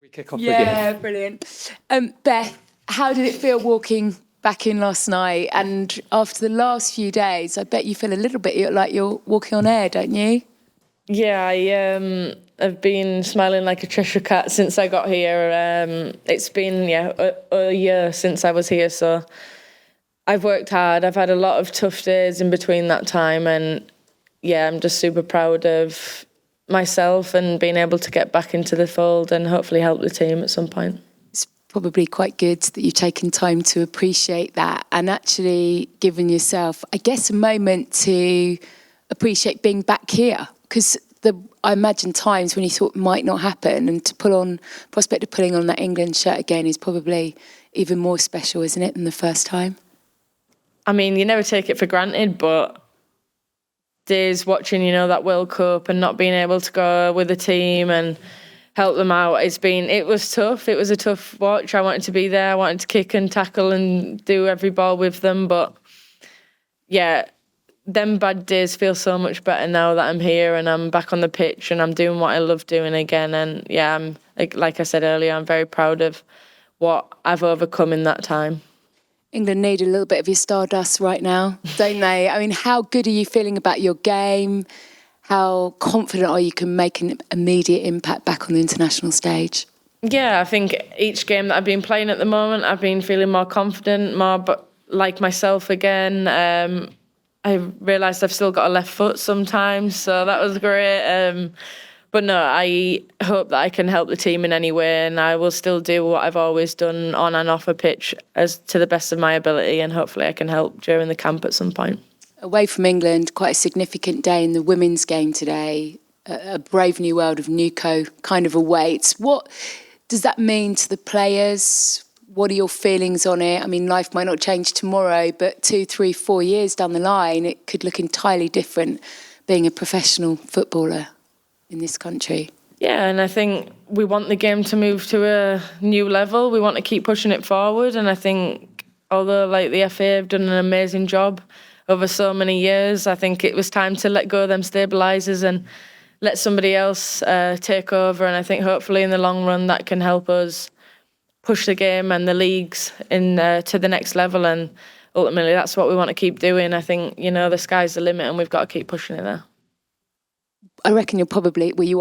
We kick off with Yeah, you. brilliant. Beth, how did it feel walking back in last night? And after the last few days, I bet you feel a little bit like you're walking on air, don't you? Yeah, I've been smiling like a Cheshire cat since I got here. It's been a year since I was here, so I've worked hard. I've had a lot of tough days in between that time, and I'm just super proud of myself and being able to get back into the fold and hopefully help the team at some point. It's probably quite good that you've taken time to appreciate that and actually given yourself, I guess, a moment to appreciate being back here, because I imagine times when you thought it might not happen, and prospect of putting on that England shirt again is probably even more special, isn't it, than the first time? I mean, you never take it for granted, but days watching, that World Cup and not being able to go with the team and help them out, it was tough. It was a tough watch. I wanted to be there. I wanted to kick and tackle and do every ball with them, but them bad days feel so much better now that I'm here and I'm back on the pitch and I'm doing what I love doing again. And I'm, like I said earlier, I'm very proud of what I've overcome in that time. England need a little bit of your stardust right now, don't they? I mean, how good are you feeling about your game? How confident are you can make an immediate impact back on the international stage? Yeah, I think each game that I've been playing at the moment, I've been feeling more confident, more like myself again. I realised I've still got a left foot sometimes, so that was great. But no, I hope that I can help the team in any way, and I will still do what I've always done on and off a pitch as to the best of my ability, and hopefully I can help during the camp at some point. Away from England, quite a significant day in the women's game today. A brave new world of Nuco kind of awaits. What does that mean to the players? What are your feelings on it? I mean, life might not change tomorrow, but 2, 3, 4 years down the line, it could look entirely different being a professional footballer in this country. Yeah, and I think we want the game to move to a new level. We want to keep pushing it forward, and I think although the FA have done an amazing job over so many years, I think it was time to let go of them stabilisers and let somebody else take over, and I think hopefully in the long run that can help us push the game and the leagues to the next level, and ultimately that's what we want to keep doing. I think, the sky's the limit and we've got to keep pushing it there. I reckon you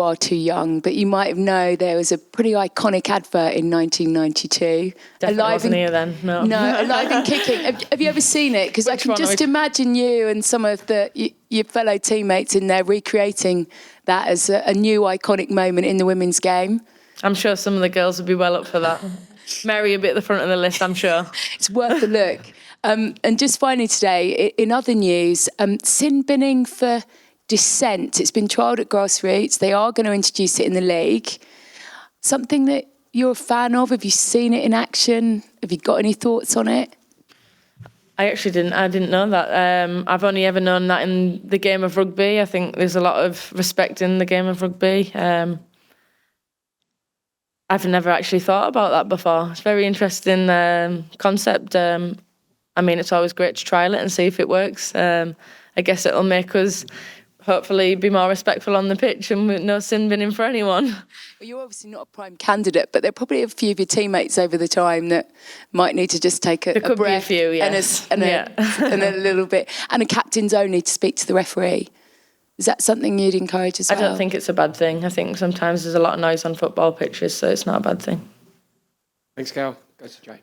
are too young, but you might have known there was a pretty iconic advert in 1992. Definitely wasn't here then, no. No, Alive and Kicking. Have you ever seen it? Because I can just imagine you and some of your fellow teammates in there recreating that as a new iconic moment in the women's game. I'm sure some of the girls would be well up for that. Mary will be at the front of the list, I'm sure. It's worth a look. And just finally today, in other news, sin binning for dissent. It's been trialled at grassroots. They are going to introduce it in the league. Something that you're a fan of? Have you seen it in action? Have you got any thoughts on it? I actually didn't. I didn't know that. I've only ever known that in the game of rugby. I think there's a lot of respect in the game of rugby. I've never actually thought about that before. It's a very interesting concept. I mean, it's always great to trial it and see if it works. I guess it'll make us hopefully be more respectful on the pitch and with no sin binning for anyone. Well, you're obviously not a prime candidate, but there are probably a few of your teammates over the time that might need to just take a breath. There could be a few, yes. and a little bit. And a captain's only to speak to the referee. Is that something you'd encourage as well? I don't think it's a bad thing. I think sometimes there's a lot of noise on football pitches, so it's not a bad thing. Thanks, Gail. Go to Jay.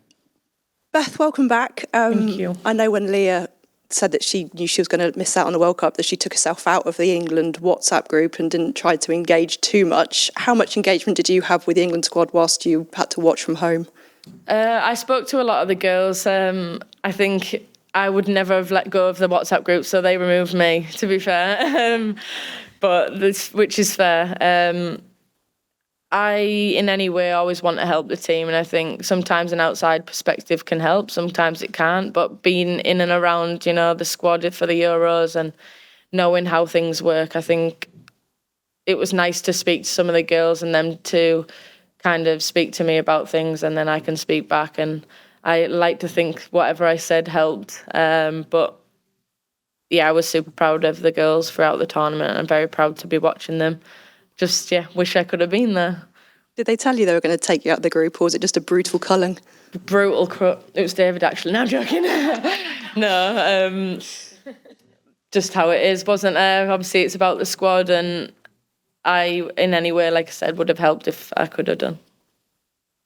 Beth, welcome back. Thank you. I know when Leah said that she knew she was going to miss out on the World Cup, that she took herself out of the England WhatsApp group and didn't try to engage too much. How much engagement did you have with the England squad whilst you had to watch from home? I spoke to a lot of the girls. I think I would never have let go of the WhatsApp group, so they removed me, to be fair. Which is fair. I, in any way, always want to help the team, and I think sometimes an outside perspective can help, sometimes it can't, but being in and around, the squad for the Euros and knowing how things work, I think it was nice to speak to some of the girls and them to kind of speak to me about things, and then I can speak back, and I like to think whatever I said helped. But I was super proud of the girls throughout the tournament, and I'm very proud to be watching them. Just, wish I could have been there. Did they tell you they were going to take you out of the group, or was it just a brutal culling? Brutal It was David, actually. No, I'm joking. No, just how it is, wasn't there? Obviously, it's about the squad, and I, in any way, like I said, would have helped if I could have done.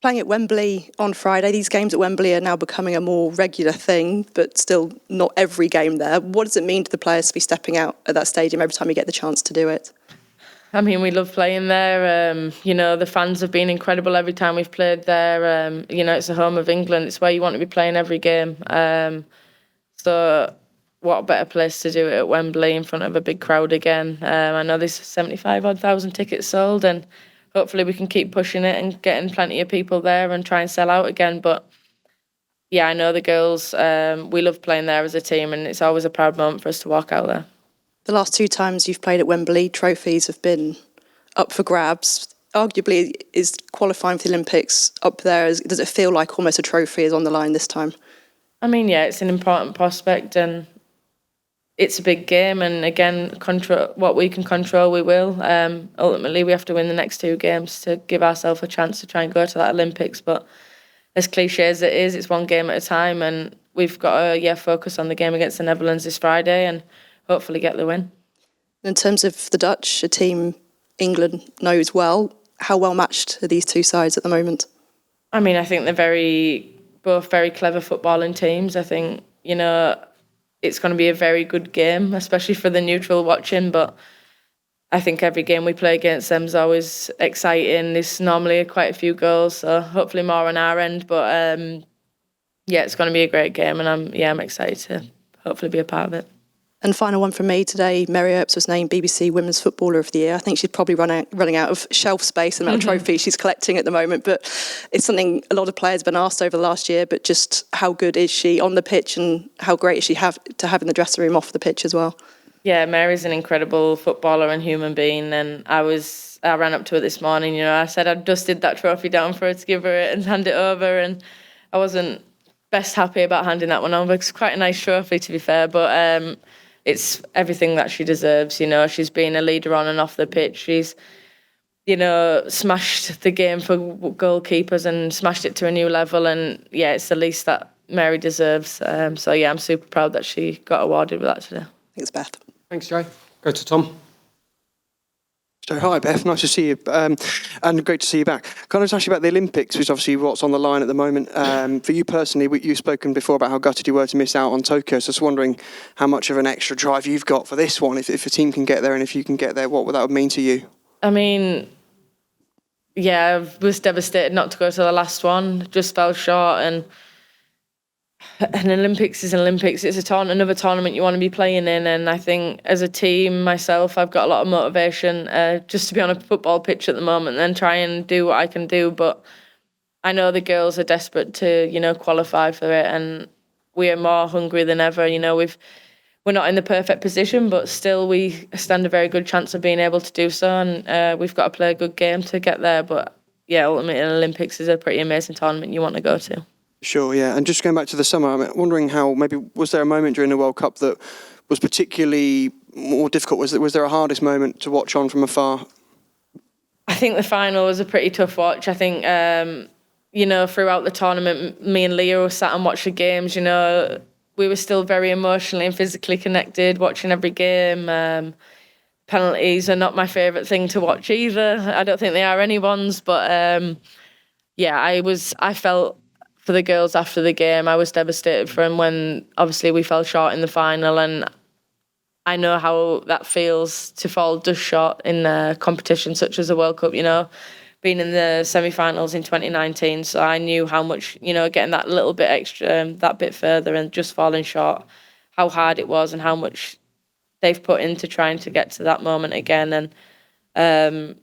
Playing at Wembley on Friday, these games at Wembley are now becoming a more regular thing, but still not every game there. What does it mean to the players to be stepping out at that stadium every time you get the chance to do it? I mean, we love playing there. The fans have been incredible every time we've played there. It's the home of England. It's where you want to be playing every game. So what a better place to do it at Wembley in front of a big crowd again. I know there's 75,000 tickets sold, and hopefully we can keep pushing it and getting plenty of people there and try and sell out again. But yeah, I know the girls, we love playing there as a team, and it's always a proud moment for us to walk out there. The last 2 times you've played at Wembley, trophies have been up for grabs. Arguably, is qualifying for the Olympics up there? Does it feel like almost a trophy is on the line this time? I mean, yeah, it's an important prospect, and it's a big game. And again, control what we can control, we will. Ultimately, we have to win the next 2 games to give ourselves a chance to try and go to that Olympics. But as cliche as it is, it's one game at a time, and we've got to focus on the game against the Netherlands this Friday and hopefully get the win. In terms of the Dutch, a team England knows well, how well matched are these 2 sides at the moment? I mean, I think they're both very clever footballing teams. I think, it's going to be a very good game, especially for the neutral watching. But I think every game we play against them is always exciting. There's normally quite a few goals, so hopefully more on our end. But it's going to be a great game, and I'm excited to hopefully be a part of it. And final one from me today, Mary Earps was named BBC Women's Footballer of the Year. I think she's probably running out of shelf space and amount of trophies she's collecting at the moment, but it's something a lot of players have been asked over the last year, but just how good is she on the pitch and how great is she to have in the dressing room off the pitch as well? Yeah, Mary's an incredible footballer and human being, and I ran up to her this morning, I said I dusted that trophy down for her to give her it and hand it over, and I wasn't best happy about handing that one over because it's quite a nice trophy, to be fair, but it's everything that she deserves. She's been a leader on and off the pitch. She's, smashed the game for goalkeepers and smashed it to a new level. And yeah, it's the least that Mary deserves. I'm super proud that she got awarded with that today. Thanks, Beth. Thanks, Joe. Go to Tom. So, hi, Beth. Nice to see you, and great to see you back. Can I just ask you about the Olympics, which is obviously what's on the line at the moment? For you personally, you've spoken before about how gutted you were to miss out on Tokyo. So, I was wondering how much of an extra drive you've got for this one. If a team can get there, and if you can get there, what would that mean to you? I mean, I was devastated not to go to the last one. Just fell short, and an Olympics is an Olympics. It's another tournament you want to be playing in, and I think as a team, myself, I've got a lot of motivation just to be on a football pitch at the moment and try and do what I can do. But I know the girls are desperate to, qualify for it, and we are more hungry than ever. We're not in the perfect position, but still we stand a very good chance of being able to do so, and we've got to play a good game to get there. But yeah, ultimately, an Olympics is a pretty amazing tournament you want to go to. Sure, yeah. And just going back to the summer, I'm wondering how was there a moment during the World Cup that was particularly more difficult? Was there a hardest moment to watch on from afar? I think the final was a pretty tough watch. I think, throughout the tournament, me and Leah were sat and watched the games. We were still very emotionally and physically connected, watching every game. Penalties are not my favourite thing to watch either. I don't think they are anyone's, but I felt for the girls after the game. I was devastated for them when obviously we fell short in the final, and I know how that feels to fall just short in a competition such as the World Cup, being in the semi-finals in 2019. So I knew how much, getting that little bit extra, that bit further and just falling short, how hard it was and how much they've put into trying to get to that moment again. And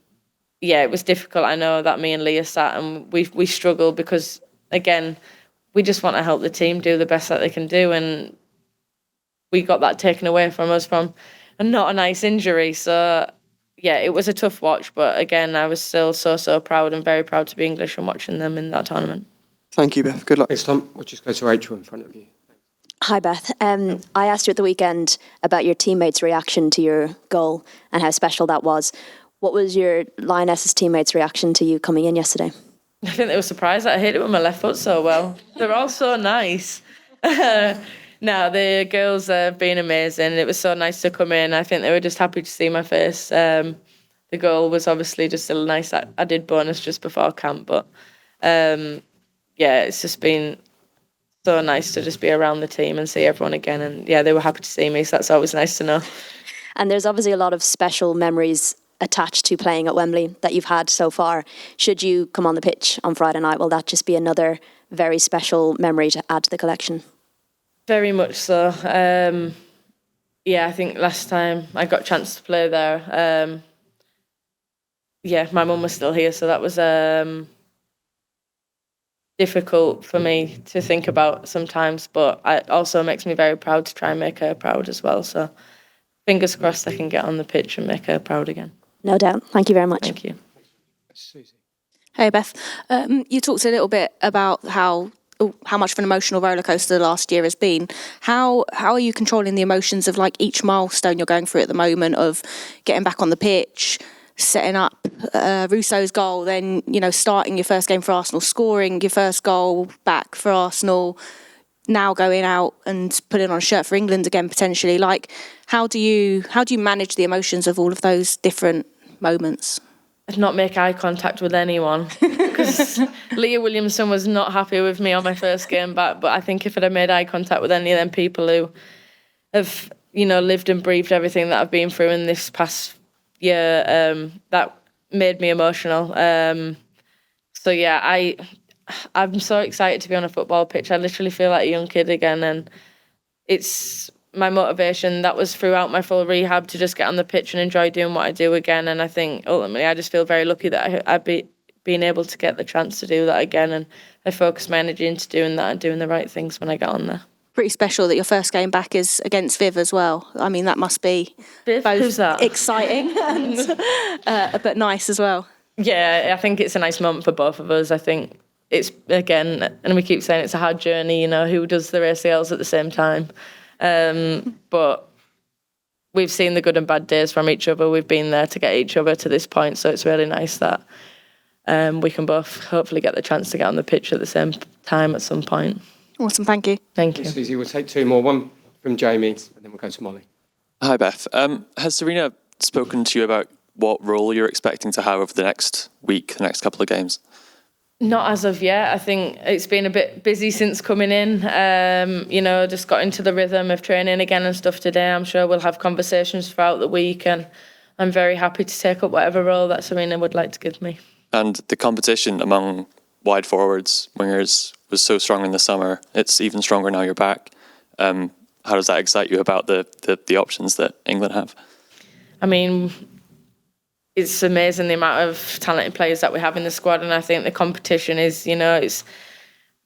it was difficult. I know that me and Leah sat and we struggled because, again, we just want to help the team do the best that they can do, and we got that taken away from us from not a nice injury. So it was a tough watch, but again, I was still so proud and very proud to be English and watching them in that tournament. Thank you, Beth. Good luck. Thanks, Tom. We'll just go to Rachel in front of you. Hi, Beth. I asked you at the weekend about your teammates' reaction to your goal and how special that was. What was your Lionesses teammates' reaction to you coming in yesterday? I think they were surprised that I hit it with my left foot so well. They're all so nice. No, the girls have been amazing. It was so nice to come in. I think they were just happy to see my face. The goal was obviously just a nice added bonus just before camp. But yeah, it's just been so nice to just be around the team and see everyone again. And yeah, they were happy to see me, so that's always nice to know. And there's obviously a lot of special memories attached to playing at Wembley that you've had so far. Should you come on the pitch on Friday night, will that just be another very special memory to add to the collection? Very much so. Yeah, I think last time I got a chance to play there, yeah, my mum was still here, so that was difficult for me to think about sometimes, but it also makes me very proud to try and make her proud as well. So fingers crossed I can get on the pitch and make her proud again. No doubt. Thank you very much. Thank you. Susie. Hey Beth, you talked a little bit about how much of an emotional rollercoaster the last year has been. How are you controlling the emotions of like each milestone you're going through at the moment, of getting back on the pitch, setting up Rousseau's goal, then starting your first game for Arsenal, scoring your first goal back for Arsenal, now going out and putting on a shirt for England again potentially? Like, how do you manage the emotions of all of those different moments? I'd not make eye contact with anyone because Leah Williamson was not happy with me on my first game back. But I think if I'd have made eye contact with any of them people who have, lived and breathed everything that I've been through in this past year, that made me emotional. So yeah, I'm so excited to be on a football pitch. I literally feel like a young kid again, and it's my motivation. That was throughout my full rehab, to just get on the pitch and enjoy doing what I do again. And I think ultimately I just feel very lucky that I've been able to get the chance to do that again, and I focus my energy into doing that and doing the right things when I get on there. Pretty special that your first game back is against Viv as well. I mean, that must be Viv? both Who's that? exciting and but nice as well. Yeah, I think it's a nice moment for both of us. I think it's, again, and we keep saying it's a hard journey, who does the ACLs at the same time. But we've seen the good and bad days from each other. We've been there to get each other to this point, so it's really nice that we can both hopefully get the chance to get on the pitch at the same time at some point. Awesome, thank you. Thank you. Susie, we'll take two more. One from Jamie, and then we'll go to Molly. Hi, Beth. Has Serena spoken to you about what role you're expecting to have over the next week, the next couple of games? Not as of yet. I think it's been a bit busy since coming in. Just got into the rhythm of training again and stuff today. I'm sure we'll have conversations throughout the week, and I'm very happy to take up whatever role that Serena would like to give me. And the competition among wide forwards, wingers, was so strong in the summer. It's even stronger now you're back. How does that excite you about the options that England have? I mean, it's amazing the amount of talented players that we have in the squad, and I think the competition is, it's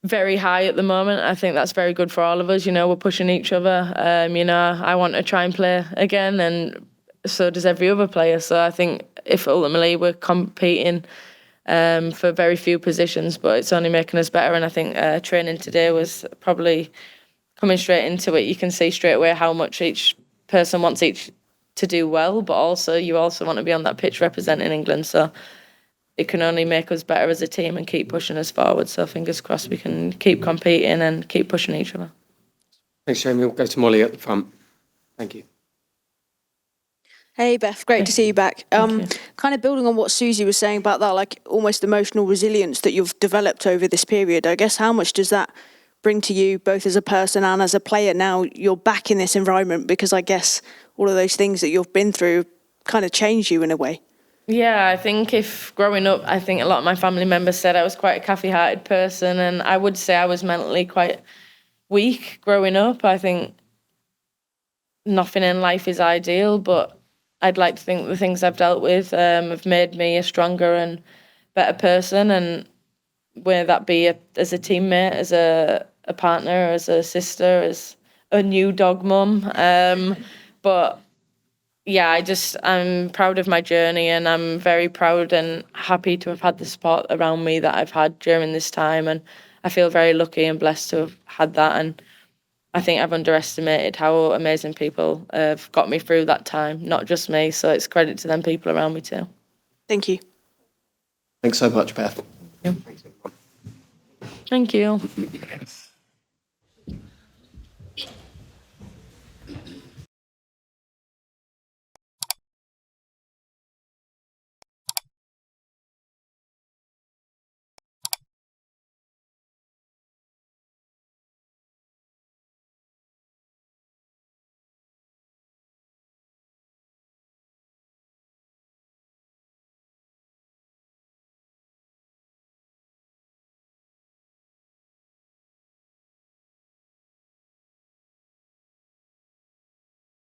very high at the moment. I think that's very good for all of us. We're pushing each other. I want to try and play again, and so does every other player. So I think if ultimately we're competing for very few positions, but it's only making us better. And I think training today was probably coming straight into it. You can see straight away how much each person wants each to do well, but also you also want to be on that pitch representing England. So it can only make us better as a team and keep pushing us forward. So fingers crossed we can keep competing and keep pushing each other. Thanks, Jamie. We'll go to Molly at the front. Thank you. Hey Beth, great to see you back. Thank you. Kind of building on what Susie was saying about that, like almost emotional resilience that you've developed over this period. I guess how much does that bring to you, both as a person and as a player? Now you're back in this environment, because I guess all of those things that you've been through kind of change you in a way. Yeah, I think if growing up, I think a lot of my family members said I was quite a cafe-hearted person, and I would say I was mentally quite weak growing up. I think nothing in life is ideal, but I'd like to think the things I've dealt with have made me a stronger and better person, and whether that be as a teammate, as a partner, as a sister, as a new dog mum. But yeah, I'm proud of my journey, and I'm very proud and happy to have had the support around me that I've had during this time, and I feel very lucky and blessed to have had that. And I think I've underestimated how amazing people have got me through that time, not just me, so it's credit to them people around me too. Thank you. Thanks so much, Beth. Thank you.